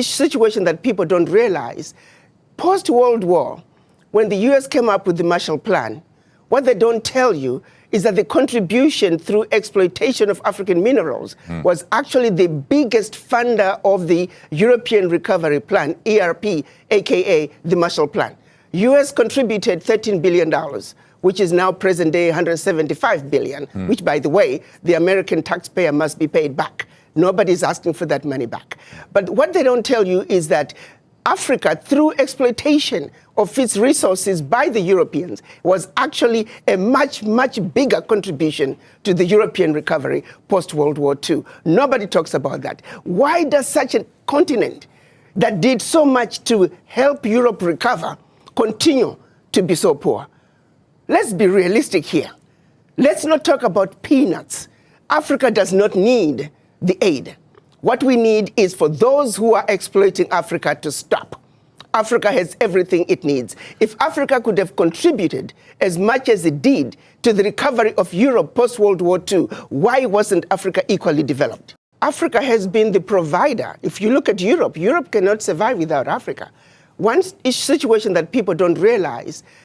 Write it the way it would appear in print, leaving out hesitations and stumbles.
situation that people don't realize, post-World War, when the US came up with the Marshall Plan, what they don't tell you is that the contribution through exploitation of African minerals was actually the biggest funder of the European Recovery Plan, ERP, aka the Marshall Plan. US contributed $13 billion, which is now present day $175 billion, which, by the way, the American taxpayer must be paid back. Nobody's asking for that money back. But what they don't tell you is that Africa, through exploitation of its resources by the Europeans, was actually a much, much bigger contribution to the European recovery post-World War II. Nobody talks about that. Why does such a continent that did so much to help Europe recover continue to be so poor? Let's be realistic here. Let's not talk about peanuts. Africa does not need the aid. What we need is for those who are exploiting Africa to stop. Africa has everything it needs. If Africa could have contributed as much as it did to the recovery of Europe post-World War II, why wasn't Africa equally developed? Africa has been the provider. If you look at Europe, Europe cannot survive without Africa. One situation that people don't realize,